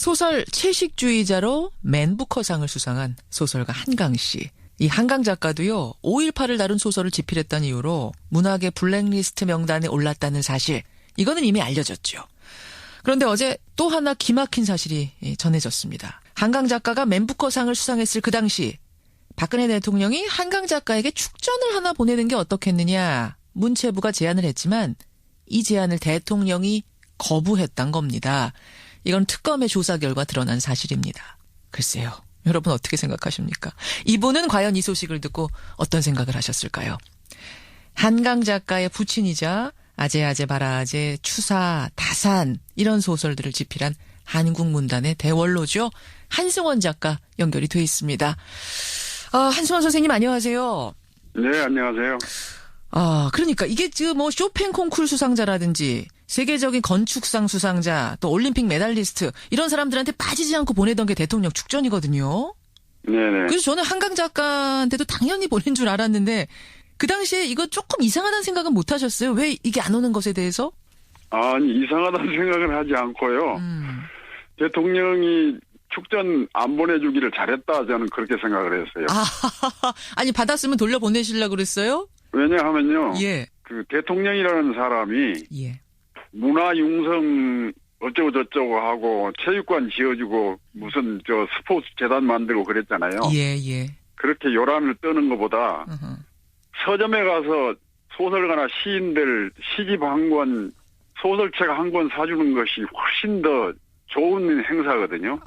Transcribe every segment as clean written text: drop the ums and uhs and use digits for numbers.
소설 채식주의자로 맨 부커상을 수상한 소설가 한강 씨. 이 한강 작가도요, 5.18을 다룬 소설을 집필했다는 이유로 문학의 블랙리스트 명단에 올랐다는 사실, 이거는 이미 알려졌죠. 그런데 어제 또 하나 기막힌 사실이 전해졌습니다. 한강 작가가 맨 부커상을 수상했을 그 당시 박근혜 대통령이 한강 작가에게 축전을 하나 보내는 게 어떻겠느냐, 문체부가 제안을 했지만 이 제안을 대통령이 거부했단 겁니다. 이건 특검의 조사 결과 드러난 사실입니다. 글쎄요. 여러분 어떻게 생각하십니까? 이분은 과연 이 소식을 듣고 어떤 생각을 하셨을까요? 한강 작가의 부친이자 아재아재 바라아재, 추사, 다산 이런 소설들을 집필한 한국문단의 대원로죠. 한승원 작가 연결이 돼 있습니다. 한승원 선생님 안녕하세요. 네, 안녕하세요. 그러니까 이게 지금 뭐 쇼팽 콩쿨 수상자라든지 세계적인 건축상 수상자, 또 올림픽 메달리스트 이런 사람들한테 빠지지 않고 보내던 게 대통령 축전이거든요. 네네. 그래서 저는 한강 작가한테도 당연히 보낸 줄 알았는데 그 당시에 이거 조금 이상하다는 생각은 못 하셨어요? 왜 이게 안 오는 것에 대해서? 아니, 이상하다는 생각은 하지 않고요. 대통령이 축전 안 보내주기를 잘했다, 저는 그렇게 생각을 했어요. 아니, 받았으면 돌려보내시려고 그랬어요? 왜냐하면요. 예. 그 대통령이라는 사람이 예. 문화융성 어쩌고 저쩌고 하고 체육관 지어주고 무슨 스포츠 재단 만들고 그랬잖아요. 예, 예. 그렇게 요란을 떠는 것보다 서점에 가서 소설가나 시인들 시집 한 권, 소설책 한 권 사주는 것이 훨씬 더 좋은 행사거든요.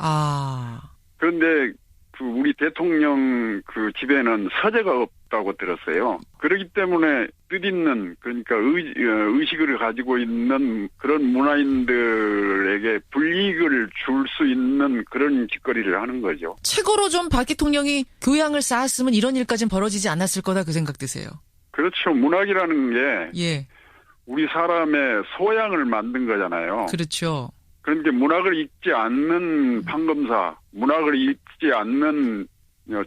그런데 우리 대통령 집에는 서재가 없다고 들었어요. 그렇기 때문에 뜻있는, 그러니까 의식을 가지고 있는 그런 문화인들에게 불이익을 줄 수 있는 그런 짓거리를 하는 거죠. 최고로 좀 박 대통령이 교양을 쌓았으면 이런 일까지는 벌어지지 않았을 거다, 그 생각 드세요? 그렇죠. 문학이라는 게 예. 우리 사람의 소양을 만든 거잖아요. 그렇죠. 그러니까 문학을 읽지 않는 판검사, 문학을 읽지 않는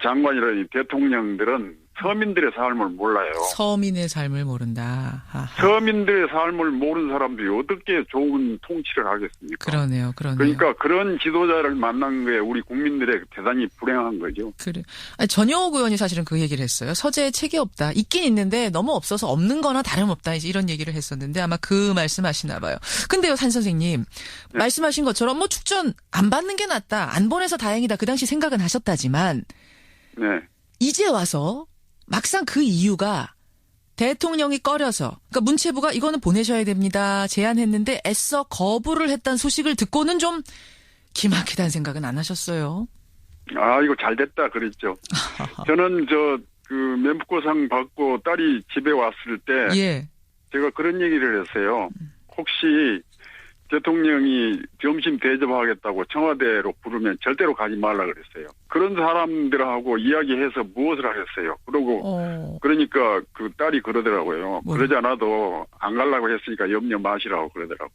장관이라니 대통령들은 서민들의 삶을 몰라요. 서민의 삶을 모른다. 서민들의 삶을 모르는 사람들이 어떻게 좋은 통치를 하겠습니까? 그러네요. 그러니까 그런 지도자를 만난 게 우리 국민들의 대단히 불행한 거죠. 그래. 전효옥 의원이 사실은 그 얘기를 했어요. 서재에 책이 없다. 있긴 있는데 너무 없어서 없는 거나 다름없다. 이제 이런 얘기를 했었는데 아마 그 말씀하시나 봐요. 근데요, 산 선생님. 네. 말씀하신 것처럼 뭐 축전 안 받는 게 낫다. 안 보내서 다행이다. 그 당시 생각은 하셨다지만 네. 이제 와서 막상 그 이유가 대통령이 꺼려서, 그러니까 문체부가 이거는 보내셔야 됩니다 제안했는데 애써 거부를 했다는 소식을 듣고는 좀 기막히다는 생각은 안 하셨어요? 이거 잘 됐다 그랬죠. 저는 맨부커상 받고 딸이 집에 왔을 때 예. 제가 그런 얘기를 했어요. 혹시 대통령이 점심 대접하겠다고 청와대로 부르면 절대로 가지 말라 그랬어요. 그런 사람들하고 이야기해서 무엇을 하겠어요. 그러니까 그 딸이 그러더라고요. 그러지 않아도 안 가려고 했으니까 염려 마시라고 그러더라고요.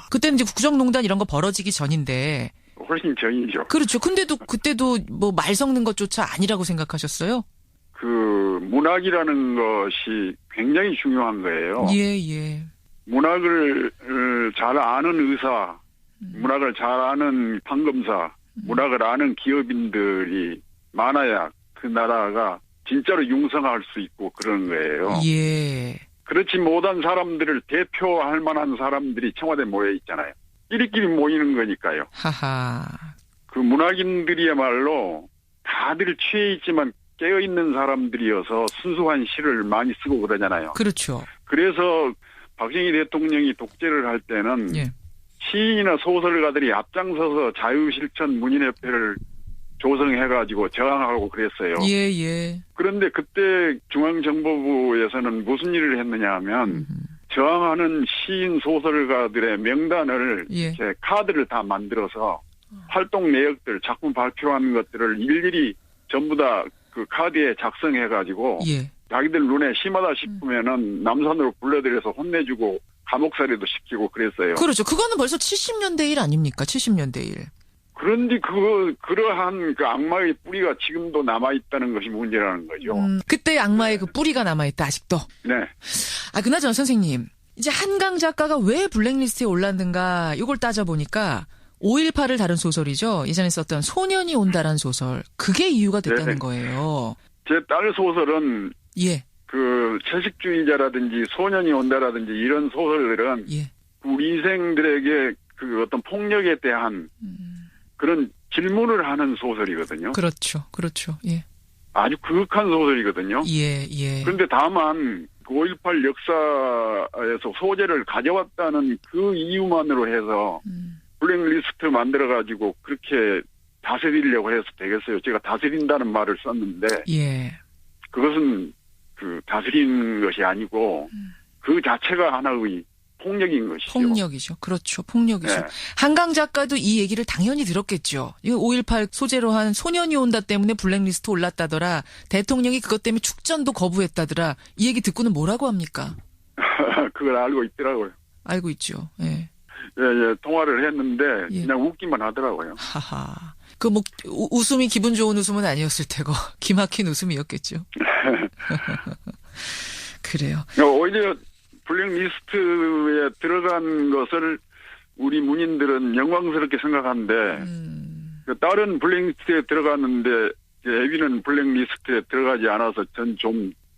그때는 이제 국정농단 이런 거 벌어지기 전인데. 훨씬 전이죠. 그렇죠. 근데도 그때도 뭐 말 섞는 것조차 아니라고 생각하셨어요? 문학이라는 것이 굉장히 중요한 거예요. 예. 문학을 잘 아는 의사, 문학을 잘 아는 판검사, 문학을 아는 기업인들이 많아야 그 나라가 진짜로 융성할 수 있고 그런 거예요. 예. 그렇지 못한 사람들을 대표할 만한 사람들이 청와대에 모여 있잖아요. 끼리끼리 모이는 거니까요. 그 문학인들이야말로 다들 취해 있지만 깨어있는 사람들이어서 순수한 시를 많이 쓰고 그러잖아요. 그렇죠. 그래서 박정희 대통령이 독재를 할 때는 예. 시인이나 소설가들이 앞장서서 자유실천 문인협회를 조성해가지고 저항하고 그랬어요. 예. 그런데 그때 중앙정보부에서는 무슨 일을 했느냐 하면 저항하는 시인 소설가들의 명단을 제 카드를 다 만들어서 활동 내역들, 작품 발표한 것들을 일일이 전부 다 그 카드에 작성해가지고 자기들 눈에 심하다 싶으면은 남산으로 불러들여서 혼내주고 감옥살이도 시키고 그랬어요. 그렇죠. 그거는 벌써 70년대 일 아닙니까? 70년대 일. 그런데 그러한 그 악마의 뿌리가 지금도 남아있다는 것이 문제라는 거죠. 그때 악마의 그 뿌리가 남아있다, 아직도. 네. 그나저나 선생님. 이제 한강 작가가 왜 블랙리스트에 올랐는가, 이걸 따져보니까 5.18을 다룬 소설이죠. 예전에 썼던 소년이 온다라는 소설. 그게 이유가 됐다는 네네. 거예요. 제 딸 소설은 예. 그 채식주의자라든지 소년이 온다라든지 이런 소설들은 예. 우리 인생들에게 그 어떤 폭력에 대한 그런 질문을 하는 소설이거든요. 그렇죠. 그렇죠. 예. 아주 그윽한 소설이거든요. 예. 예. 그런데 다만 5.18 역사에서 소재를 가져왔다는 그 이유만으로 해서 블랙리스트 만들어가지고 그렇게 다스리려고 해서 되겠어요. 제가 다스린다는 말을 썼는데 예. 그것은 그 다스리는 것이 아니고 그 자체가 하나의 폭력인 것이죠. 폭력이죠. 그렇죠. 폭력이죠. 네. 한강 작가도 이 얘기를 당연히 들었겠죠. 이거 5.18 소재로 한 소년이 온다 때문에 블랙리스트 올랐다더라. 대통령이 그것 때문에 축전도 거부했다더라. 이 얘기 듣고는 뭐라고 합니까? 그걸 알고 있더라고요. 알고 있죠. 예. 예, 예, 통화를 했는데 예. 그냥 웃기만 하더라고요. 하하. 그 뭐 웃음이 기분 좋은 웃음은 아니었을 테고 기막힌 웃음이었겠죠. 그래요. 오히려 블랙리스트에 들어간 것을 우리 문인들은 영광스럽게 생각하는데 그 다른 블랙리스트에 들어갔는데 애비는 블랙리스트에 들어가지 않아서 전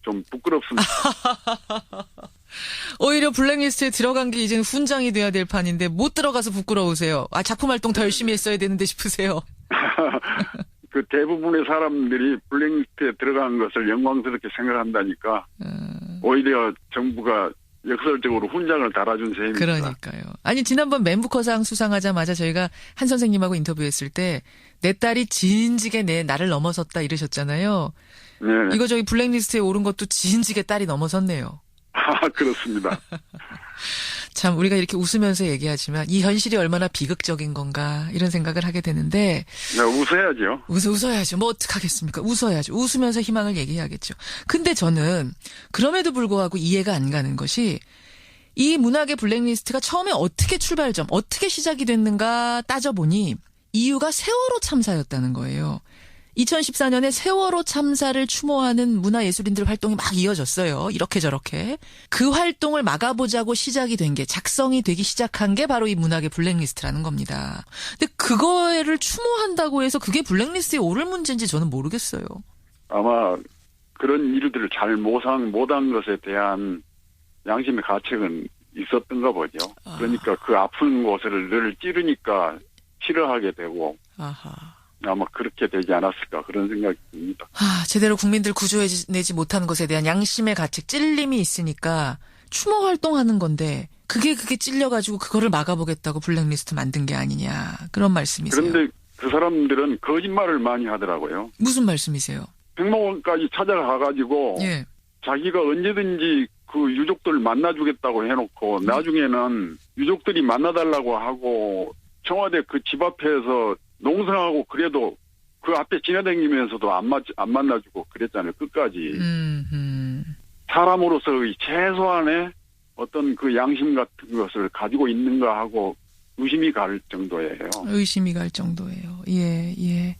좀 부끄럽습니다. 오히려 블랙리스트에 들어간 게 이제는 훈장이 돼야 될 판인데 못 들어가서 부끄러우세요. 아, 작품 활동 더 열심히 했어야 되는데 싶으세요. 그 대부분의 사람들이 블랙리스트에 들어간 것을 영광스럽게 생각한다니까 오히려 정부가 역설적으로 훈장을 달아준 셈입니다. 그러니까요. 아니 지난번 맨부커상 수상하자마자 저희가 한 선생님하고 인터뷰했을 때 내 딸이 진지게 나를 넘어섰다 이러셨잖아요. 네. 이거 저희 블랙리스트에 오른 것도 진지게 딸이 넘어섰네요. 아, 그렇습니다. 참 우리가 이렇게 웃으면서 얘기하지만 이 현실이 얼마나 비극적인 건가 이런 생각을 하게 되는데 네, 웃어야죠. 웃어야죠. 뭐 어떡하겠습니까? 웃어야죠. 웃으면서 희망을 얘기해야겠죠. 근데 저는 그럼에도 불구하고 이해가 안 가는 것이 이 문학의 블랙리스트가 처음에 어떻게 출발점, 어떻게 시작이 됐는가 따져보니 이유가 세월호 참사였다는 거예요. 2014년에 세월호 참사를 추모하는 문화예술인들 활동이 막 이어졌어요. 이렇게 저렇게. 그 활동을 막아보자고 시작이 된 게 작성이 되기 시작한 게 바로 이 문학의 블랙리스트라는 겁니다. 근데 그거를 추모한다고 해서 그게 블랙리스트에 오를 문제인지 저는 모르겠어요. 아마 그런 일들을 잘 못한 것에 대한 양심의 가책은 있었던가 보죠. 그러니까 그 아픈 곳을 늘 찌르니까 싫어하게 되고 아하. 아마 그렇게 되지 않았을까 그런 생각이 듭니다. 제대로 국민들 구조해내지 못하는 것에 대한 양심의 가책, 찔림이 있으니까 추모 활동하는 건데 그게 찔려가지고 그거를 막아보겠다고 블랙리스트 만든 게 아니냐 그런 말씀이세요. 그런데 그 사람들은 거짓말을 많이 하더라고요. 무슨 말씀이세요? 백마원까지 찾아가가지고 예. 자기가 언제든지 그 유족들 만나주겠다고 해놓고 나중에는 유족들이 만나달라고 하고 청와대 그 집 앞에서 농성하고 그래도 그 앞에 지나다니면서도 안 만나주고 그랬잖아요. 끝까지. 사람으로서의 최소한의 어떤 그 양심 같은 것을 가지고 있는가 하고 의심이 갈 정도예요. 의심이 갈 정도예요. 예, 예.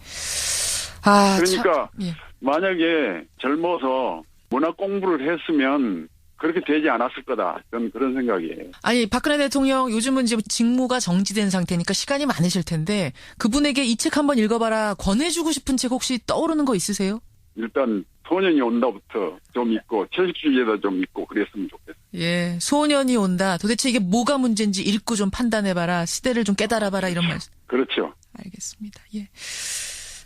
그러니까 예. 만약에 젊어서 문학 공부를 했으면 그렇게 되지 않았을 거다. 저는 그런 생각이에요. 아니 박근혜 대통령 요즘은 이제 직무가 정지된 상태니까 시간이 많으실 텐데 그분에게 이 책 한번 읽어봐라 권해주고 싶은 책 혹시 떠오르는 거 있으세요? 일단 소년이 온다부터 좀 있고 채식주의에다 좀 있고 그랬으면 좋겠어요. 예, 소년이 온다. 도대체 이게 뭐가 문제인지 읽고 좀 판단해봐라. 시대를 좀 깨달아봐라 이런 말씀. 그렇죠. 알겠습니다. 예.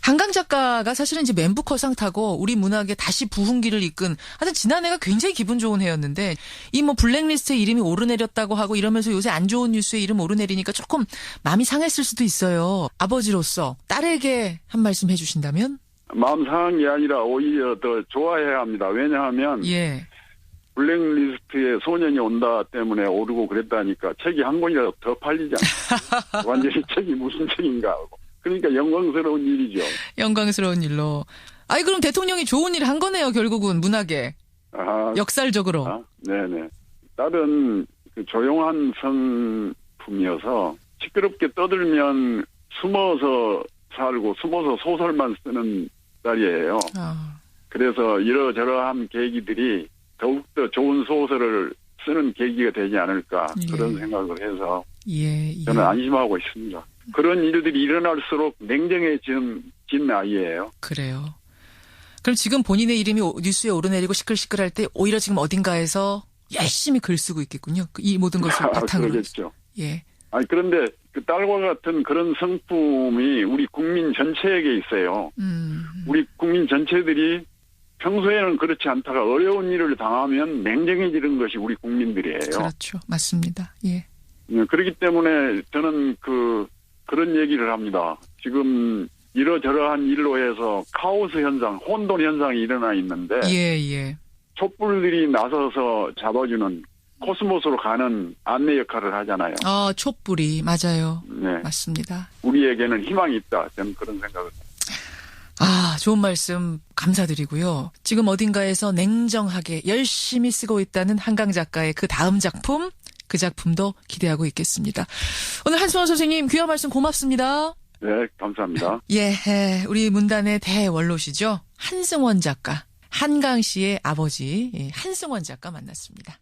한강 작가가 사실은 이제 맨부커상 타고 우리 문학에 다시 부흥기를 이끈 하여튼 지난해가 굉장히 기분 좋은 해였는데 이 뭐 블랙리스트에 이름이 오르내렸다고 하고 이러면서 요새 안 좋은 뉴스에 이름 오르내리니까 조금 마음이 상했을 수도 있어요. 아버지로서 딸에게 한 말씀 해주신다면? 마음 상한 게 아니라 오히려 더 좋아해야 합니다. 왜냐하면 예. 블랙리스트에 소년이 온다 때문에 오르고 그랬다니까 책이 한 권이라도 더 팔리잖아요. 완전히 책이 무슨 책인가 하고. 그러니까 영광스러운 일이죠. 영광스러운 일로. 아이 그럼 대통령이 좋은 일을 한 거네요. 결국은 문학에. 역살적으로. 네네. 딸은 그 조용한 성품이어서 시끄럽게 떠들면 숨어서 살고 숨어서 소설만 쓰는 딸이에요. 그래서 이러저러한 계기들이 더욱더 좋은 소설을 쓰는 계기가 되지 않을까 그런 생각을 해서 예. 저는 안심하고 있습니다. 그런 일들이 일어날수록 냉정해진 아이예요. 그래요. 그럼 지금 본인의 이름이 뉴스에 오르내리고 시끌시끌할 때 오히려 지금 어딘가에서 열심히 글 쓰고 있겠군요. 이 모든 것을 바탕으로. 그러겠죠. 예. 아니, 그런데 그 딸과 같은 그런 성품이 우리 국민 전체에게 있어요. 우리 국민 전체들이 평소에는 그렇지 않다가 어려운 일을 당하면 냉정해지는 것이 우리 국민들이에요. 그렇죠. 맞습니다. 예. 그렇기 때문에 저는 그런 얘기를 합니다. 지금 이러저러한 일로 해서 카오스 현상, 혼돈 현상이 일어나 있는데 예. 촛불들이 나서서 잡아주는 코스모스로 가는 안내 역할을 하잖아요. 촛불이 맞아요. 네. 맞습니다. 우리에게는 희망이 있다. 저는 그런 생각을 합니다. 좋은 말씀 감사드리고요. 지금 어딘가에서 냉정하게 열심히 쓰고 있다는 한강 작가의 그 다음 작품, 그 작품도 기대하고 있겠습니다. 오늘 한수원 선생님 귀한 말씀 고맙습니다. 네, 감사합니다. 예, 우리 문단의 대원로시죠. 한승원 작가, 한강 씨의 아버지 한승원 작가 만났습니다.